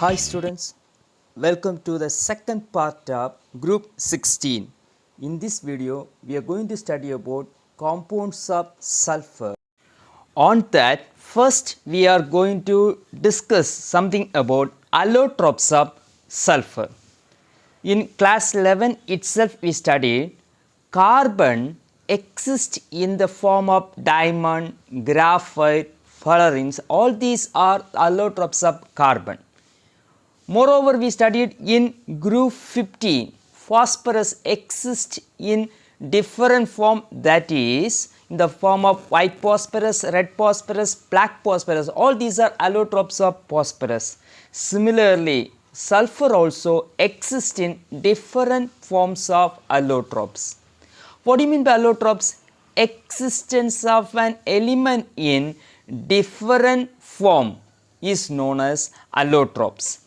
Hi students, welcome to the second part of group 16. In this video, we are going to study about compounds of sulfur. On that, first we are going to discuss something about allotropes of sulfur. In class 11 itself we studied carbon exists in the form of diamond, graphite, fullerenes. All these are allotropes of carbon. Moreover, we studied in group 15, phosphorus exists in different form, that is in the form of white phosphorus, red phosphorus, black phosphorus. All these are allotropes of phosphorus. Similarly, sulfur also exists in different forms of allotropes. What do you mean by allotropes? Existence of an element in different form is known as allotropes.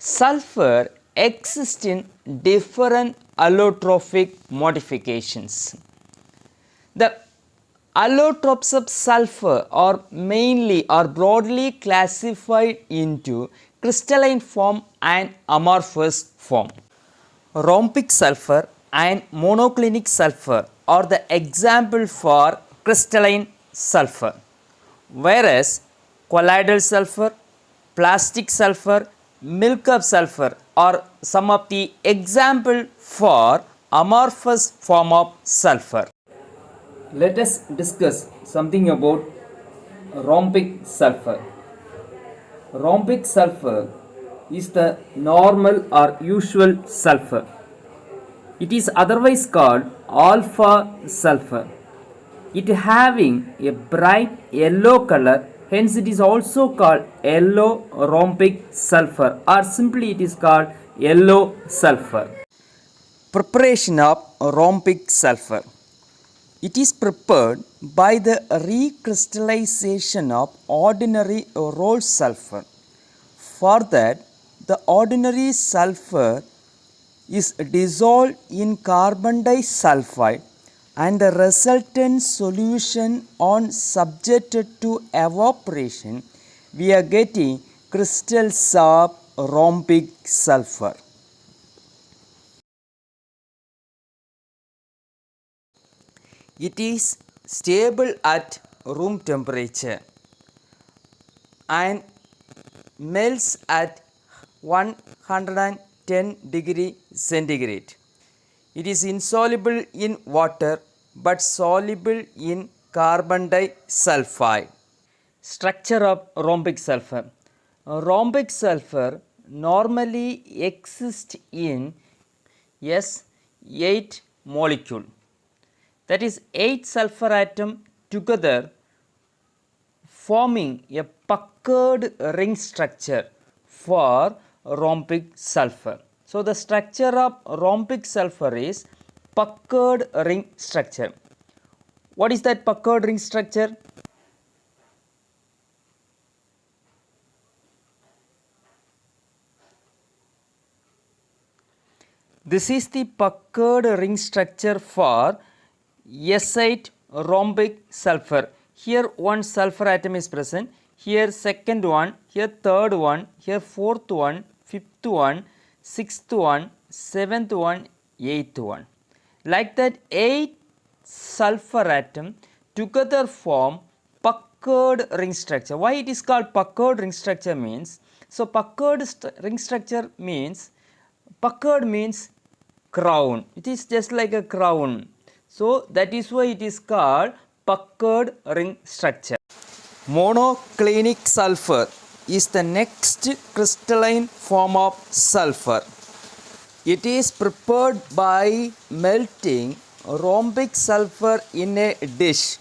Sulfur exists in different allotropic modifications. The allotropes of sulfur are broadly classified into crystalline form and amorphous form. Rhombic sulfur and monoclinic sulfur are the example for crystalline sulfur, whereas colloidal sulfur, plastic sulfur, milk of sulfur are some of the example for amorphous form of sulfur. Let us discuss something about rhombic sulfur. Rhombic sulfur is the normal or usual sulfur. It is otherwise called alpha sulfur. It having a bright yellow color, hence it is also called yellow rhombic sulfur, or simply it is called yellow sulfur. Preparation of rhombic sulfur. It is prepared by the recrystallization of ordinary rolled sulfur. For that, the ordinary sulfur is dissolved in carbon disulfide and the resultant solution on subjected to evaporation, we are getting crystals of rhombic sulfur. It is stable at room temperature and melts at 110 degree centigrade. It is insoluble in water but soluble in carbon disulfide. Structure of rhombic sulfur. Rhombic sulfur normally exists in S8 molecule. That is 8 sulfur atoms together forming a puckered ring structure for rhombic sulfur. So, the structure of rhombic sulfur is puckered ring structure. What is that puckered ring structure? This is the puckered ring structure for S8 rhombic sulfur. Here one sulfur atom is present, here second one, here third one, here fourth one, fifth one, sixth one, seventh one, eighth one. Like that 8 sulfur atom together form puckered ring structure. Why it is called puckered ring structure means, so puckered ring structure means, puckered means crown. It is just like a crown. So that is why it is called puckered ring structure. Monoclinic sulfur is the next crystalline form of sulfur. It is prepared by melting rhombic sulfur in a dish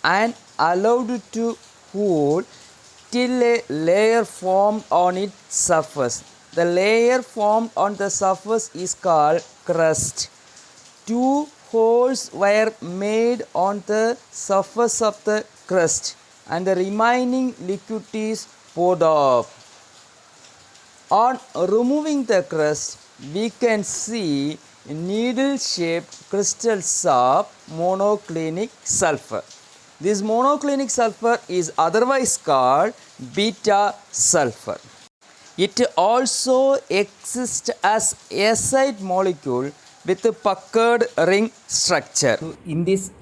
and allowed to cool till a layer formed on its surface. The layer formed on the surface is called crust. 2 holes were made on the surface of the crust and the remaining liquid is poured off. On removing the crust, we can see needle-shaped crystals of monoclinic sulfur. This monoclinic sulfur is otherwise called beta sulfur. It also exists as acid molecule with a puckered ring structure. So in this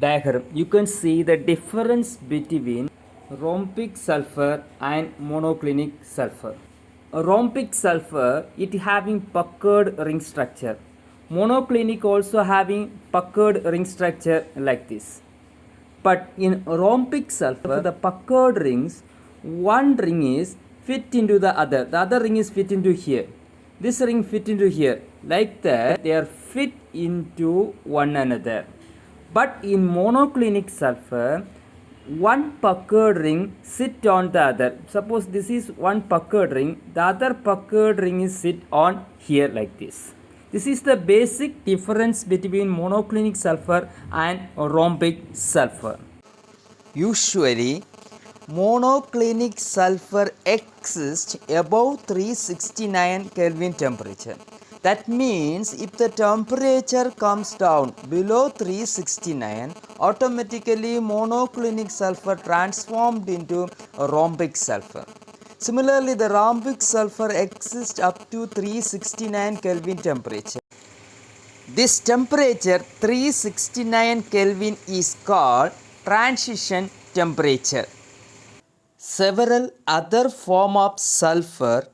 diagram, you can see the difference between rhombic sulfur and monoclinic sulfur. A rhombic sulfur, it having puckered ring structure. Monoclinic also having puckered ring structure like this. But in rhombic sulfur, the puckered rings, one ring is fit into the other ring is fit into here, this ring fit into here, like that they are fit into one another. But in monoclinic sulfur, one puckered ring sit on the other. Suppose this is one puckered ring, the other puckered ring is sit on here like this. This is the basic difference between monoclinic sulfur and rhombic sulfur. Usually, monoclinic sulfur exists above 369 Kelvin temperature. That means if the temperature comes down below 369, automatically monoclinic sulfur transformed into rhombic sulfur. Similarly, the rhombic sulfur exists up to 369 Kelvin temperature. This temperature 369 Kelvin is called transition temperature. Several other forms of sulfur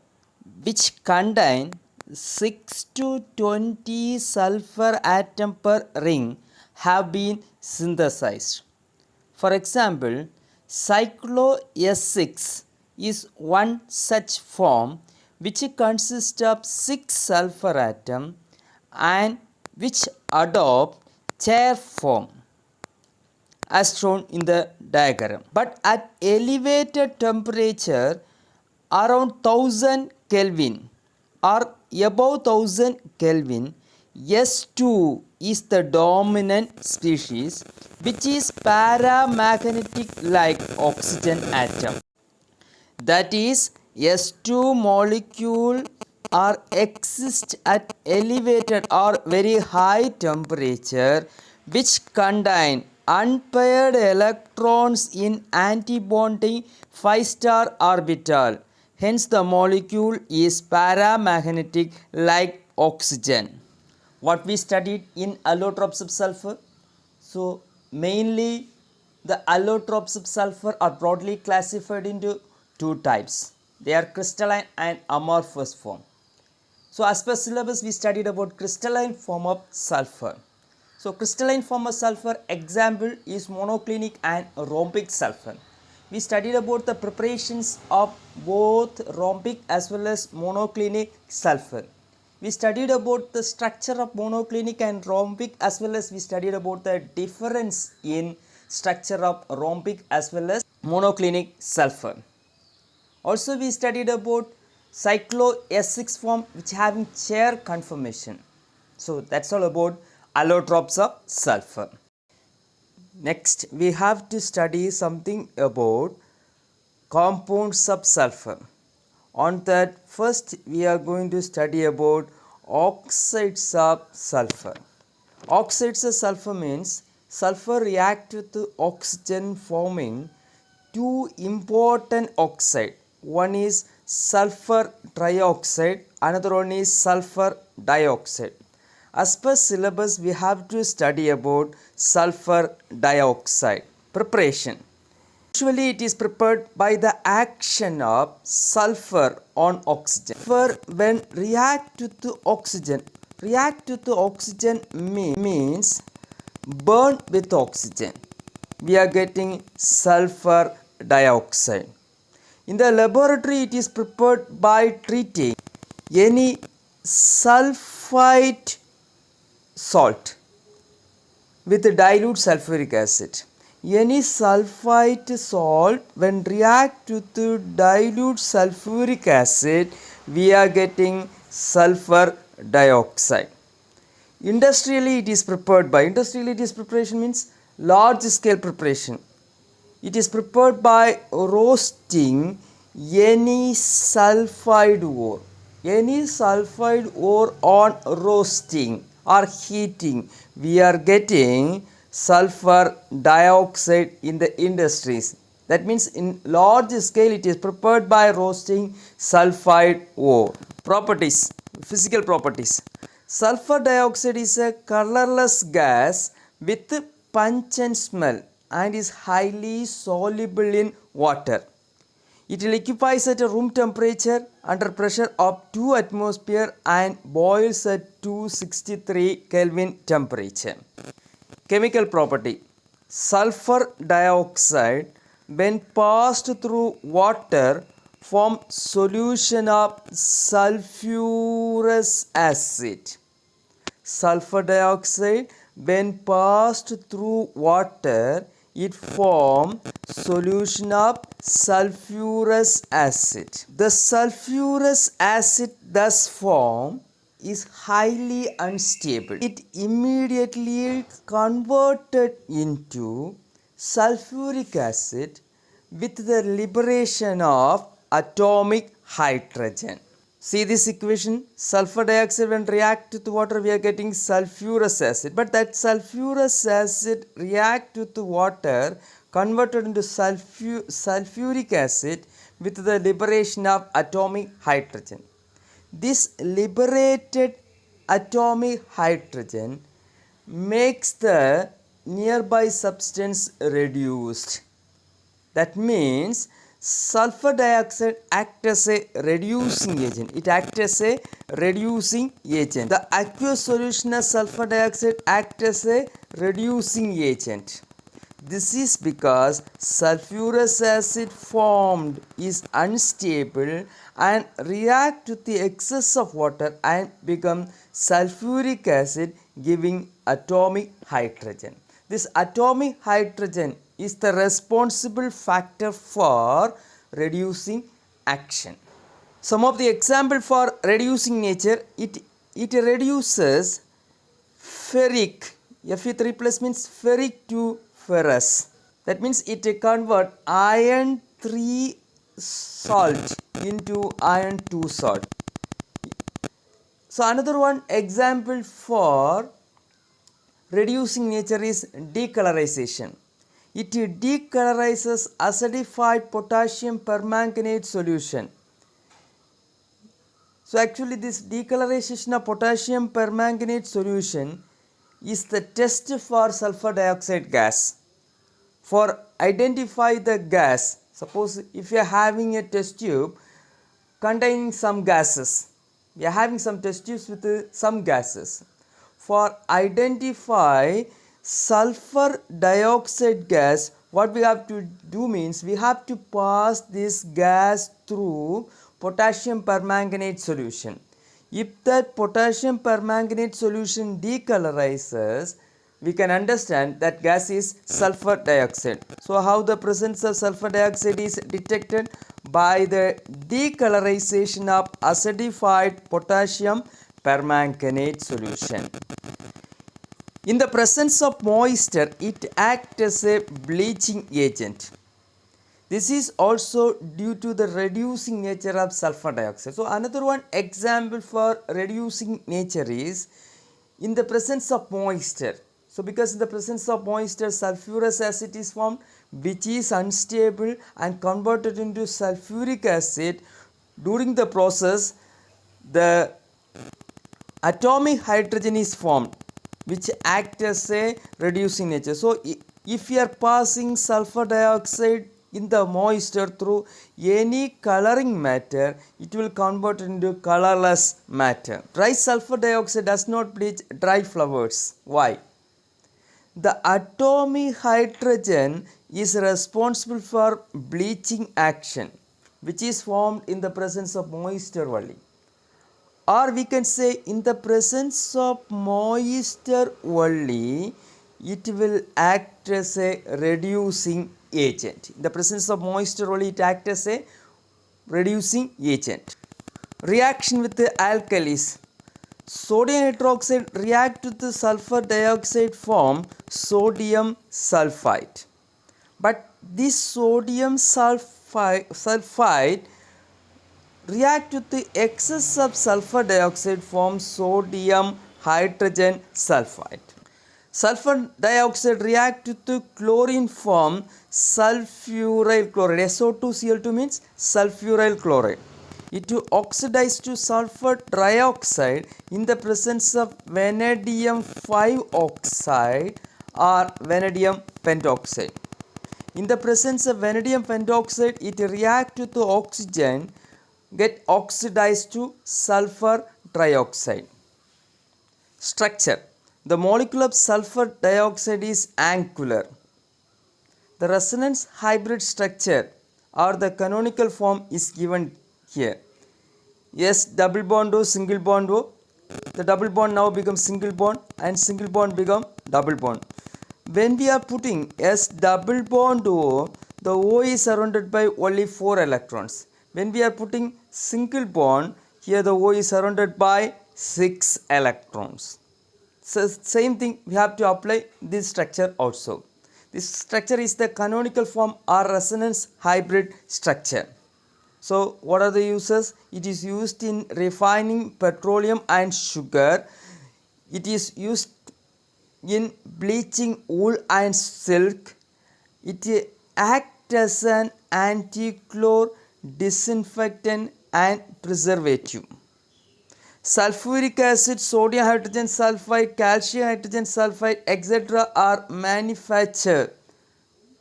which contain 6 to 20 sulfur atom per ring have been synthesized. For example, cyclo-S6 is one such form which consists of 6 sulfur atoms and which adopt chair form as shown in the diagram. But at elevated temperature around 1000 Kelvin or above 1000 Kelvin, S2 is the dominant species which is paramagnetic like oxygen atom. That is, S2 molecule are exist at elevated or very high temperature which contain unpaired electrons in antibonding 5-star orbital. Hence the molecule is paramagnetic like oxygen. What we studied in allotropes of sulfur? So mainly the allotropes of sulfur are broadly classified into two types. They are crystalline and amorphous form. So as per syllabus, we studied about crystalline form of sulfur. So crystalline form of sulfur example is monoclinic and rhombic sulfur. We studied about the preparations of both rhombic as well as monoclinic sulfur. We studied about the structure of monoclinic and rhombic as well as we studied about the difference in structure of rhombic as well as monoclinic sulfur. Also we studied about cyclo-S6 form which having chair conformation. So that's all about allotropes of sulfur. Next we have to study something about compounds of sulfur. On that, first we are going to study about oxides of sulfur. Oxides of sulfur means sulfur react with oxygen forming two important oxide. One is sulfur trioxide, another one is sulfur dioxide. As per syllabus, we have to study about sulfur dioxide preparation. Usually it is prepared by the action of sulfur on oxygen. Sulfur when react with oxygen means burn with oxygen. We are getting sulfur dioxide. In the laboratory it is prepared by treating any sulfite salt with dilute sulfuric acid. Any sulfite salt when react with dilute sulfuric acid, we are getting sulfur dioxide. Industrially it is prepared by, preparation means large scale preparation. It is prepared by roasting any sulfide ore. Any sulfide ore on roasting or heating, we are getting sulfur dioxide in the industries. That means in large scale it is prepared by roasting sulfide ore. Properties, physical properties. Sulfur dioxide is a colorless gas with pungent smell and is highly soluble in water. It liquefies at a room temperature under pressure of 2 atmosphere and boils at 263 Kelvin temperature. Chemical property. Sulfur dioxide when passed through water form solution of sulfurous acid. Sulfur dioxide when passed through water it forms solution of sulfurous acid. The sulfurous acid thus formed is highly unstable. It immediately converted into sulfuric acid with the liberation of atomic hydrogen. See this equation, sulfur dioxide when react with water we are getting sulfurous acid, but that sulfurous acid react with water converted into sulfuric acid with the liberation of atomic hydrogen. This liberated atomic hydrogen makes the nearby substance reduced. That means sulfur dioxide acts as a reducing agent. It acts as a reducing agent. The aqueous solution of sulfur dioxide acts as a reducing agent. This is because sulfurous acid formed is unstable and react with the excess of water and become sulfuric acid giving atomic hydrogen. This atomic hydrogen is the responsible factor for reducing action. Some of the example for reducing nature, it reduces ferric, Fe3 plus means ferric to ferrous. That means it convert iron 3 salt into iron 2 salt. So another one example for reducing nature is decolorization. It decolorizes acidified potassium permanganate solution. So actually this decolorization of potassium permanganate solution is the test for sulfur dioxide gas. For identify the gas, suppose if you are having a test tube containing some gases, we are having some test tubes with some gases. For identify sulfur dioxide gas, what we have to do means we have to pass this gas through potassium permanganate solution. If that potassium permanganate solution decolorizes, we can understand that gas is sulfur dioxide. So how the presence of sulfur dioxide is detected? By the decolorization of acidified potassium permanganate solution. In the presence of moisture, it acts as a bleaching agent. This is also due to the reducing nature of sulfur dioxide. So another one example for reducing nature is in the presence of moisture. So because in the presence of moisture, sulfurous acid is formed which is unstable and converted into sulfuric acid. During the process, the atomic hydrogen is formed which acts as a reducing nature. So if you are passing sulfur dioxide in the moisture through any coloring matter, it will convert into colorless matter. Dry sulfur dioxide does not bleach dry flowers. Why? The atomic hydrogen is responsible for bleaching action which is formed in the presence of moisture only. Or we can say in the presence of moisture only, it will act as a reducing agent. In the presence of moisture only, it acts as a reducing agent. Reaction with the alkalis. Sodium hydroxide react with the sulfur dioxide form sodium sulfide. But this sodium sulfide react with the excess of sulfur dioxide form sodium hydrogen sulfide. Sulfur dioxide react with chlorine form sulfuryl chloride. SO2Cl2 means sulfuryl chloride. It oxidize to sulfur dioxide in the presence of vanadium 5 oxide or vanadium pentoxide. In the presence of vanadium pentoxide, it reacts with oxygen, get oxidized to sulfur dioxide. Structure. The molecule of sulfur dioxide is angular. The resonance hybrid structure or the canonical form is given here. S double bond O, single bond O. The double bond now becomes single bond and single bond become double bond. When we are putting S double bond O, the O is surrounded by only 4 electrons. When we are putting single bond, here the O is surrounded by 6 electrons. So same thing we have to apply this structure also. This structure is the canonical form or resonance hybrid structure. So what are the uses? It is used in refining petroleum and sugar. It is used in bleaching wool and silk. It acts as an anti-clor, disinfectant and preservative. Sulfuric acid, sodium hydrogen sulfide, calcium hydrogen sulfide, etc. are manufactured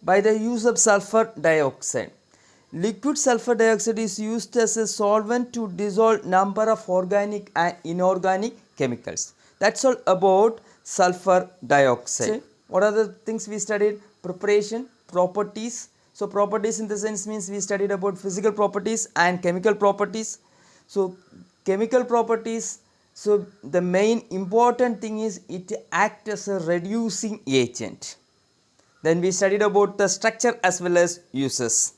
by the use of sulfur dioxide. Liquid sulfur dioxide is used as a solvent to dissolve number of organic and inorganic chemicals. That's all about sulfur dioxide. What are the things we studied? Preparation, properties. So properties in the sense means we studied about physical properties and chemical properties. So chemical properties, so the main important thing is it acts as a reducing agent. Then we studied about the structure as well as uses.